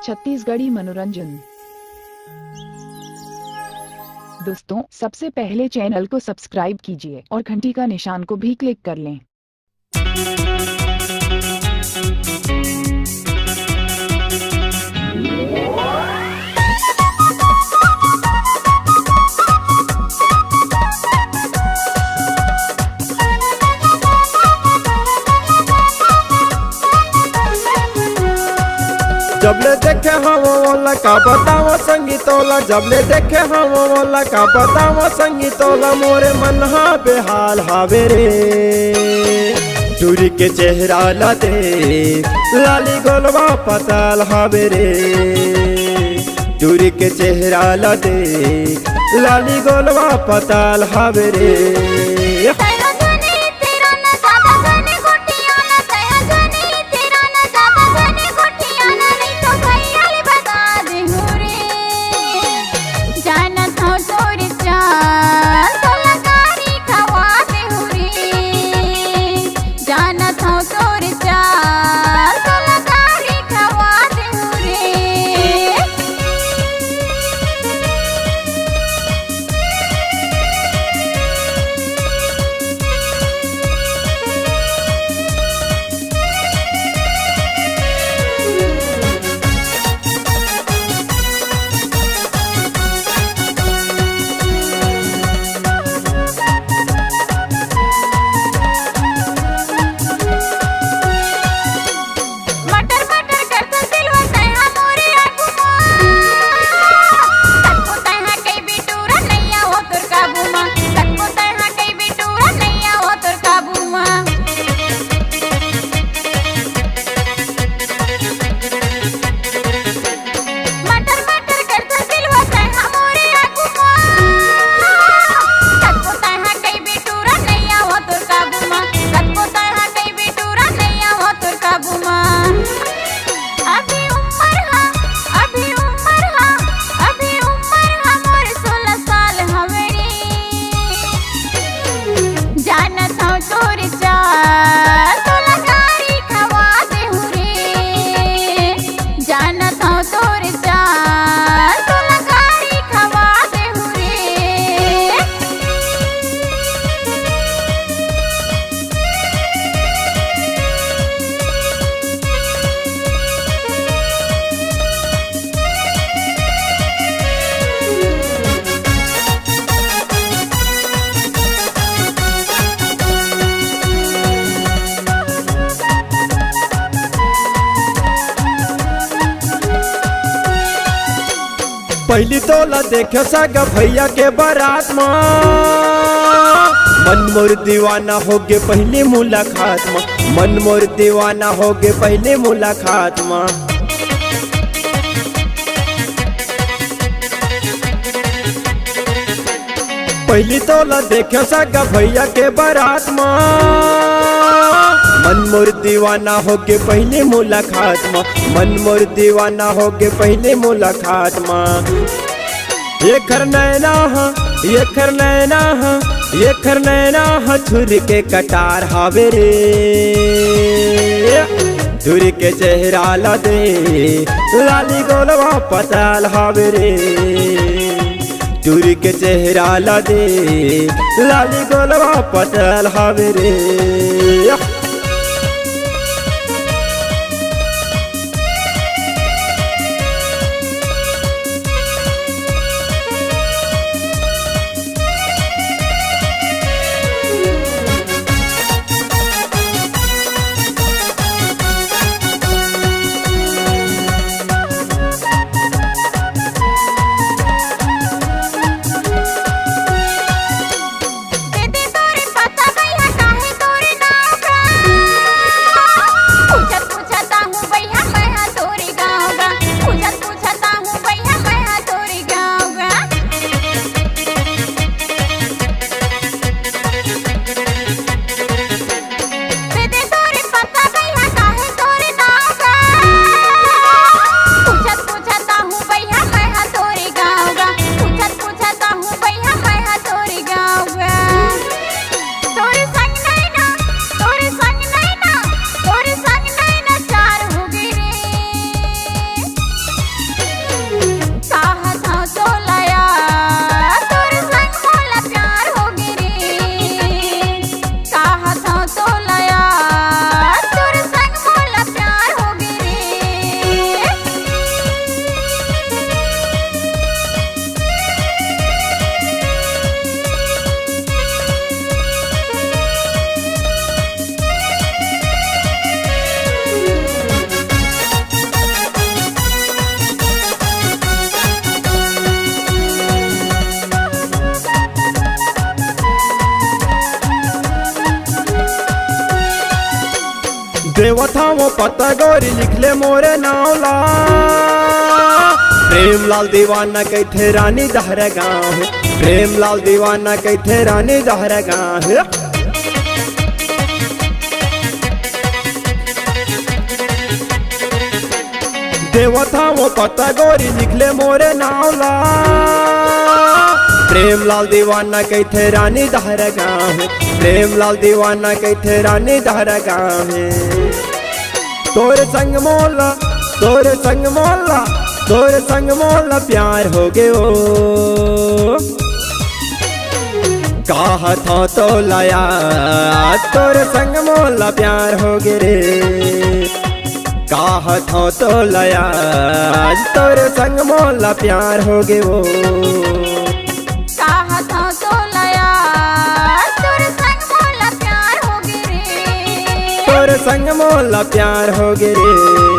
छत्तीसगढ़ी मनोरंजन। दोस्तों, सबसे पहले चैनल को सब्सक्राइब कीजिए और घंटी का निशान को भी क्लिक कर लें। जबले देखे हम वाला का बतावा संगीतोला, जबले देखे हम वाला का बतावा संगीतोला, मोरे मन हा बेहाल हावे रे। टूरी के चेहरा ला दे लाली गोलवा पताल हावे रे। टूरी के चेहरा ला दे लाली गोलवा पताल हावे रे। पहली तोला देखे सगा भैया के बारात माँ, मन मोर दीवाना हो गे पहली मुलाकात माँ, मन मोर दीवाना हो गे पहली मुलाकात माँ। पहली तोला देखे सगा भैया के बारात माँ, मन मोर दीवाना हो गे पहली मुलाकात माँ, मन मोर दीवाना हो गे पहली मुलाकात माँ। ये खर नैना हा, ये खर नैना हा, ये खर नैना हा, छुरी के कटार हावे रे। छुरी के चेहरा ला दे लाली गोलवा पताल हावे रे। टूरी के चेहरा ला दे लाली गोलवा पताल हावे रे। देवथा वो पता गोरी लिख ले मोरे नावला प्रेम लाल दीवाना कैथे रानी दहर गाँव प्रेम लाल दीवाना कैथे रानी दहर गाँव देवथा वो पता गोरी लिख ले मोरे नावला प्रेम लाल दीवाना कैथे रानी दहर गाँव प्रेम लाल दीवाना कैथे रानी दहर गाँव तोरे संग मोला तोरे संग मोला तोरे संग मोला प्यार हो गए ओ कहा था तो लाया तोरे संग मोला प्यार हो गए रे कहा था तो लाया तोरे संग मोला प्यार हो गए वो कहा था तो लाया तोरे संग मोला प्यार हो गए रे तोरे संग मोला प्यार हो गए रे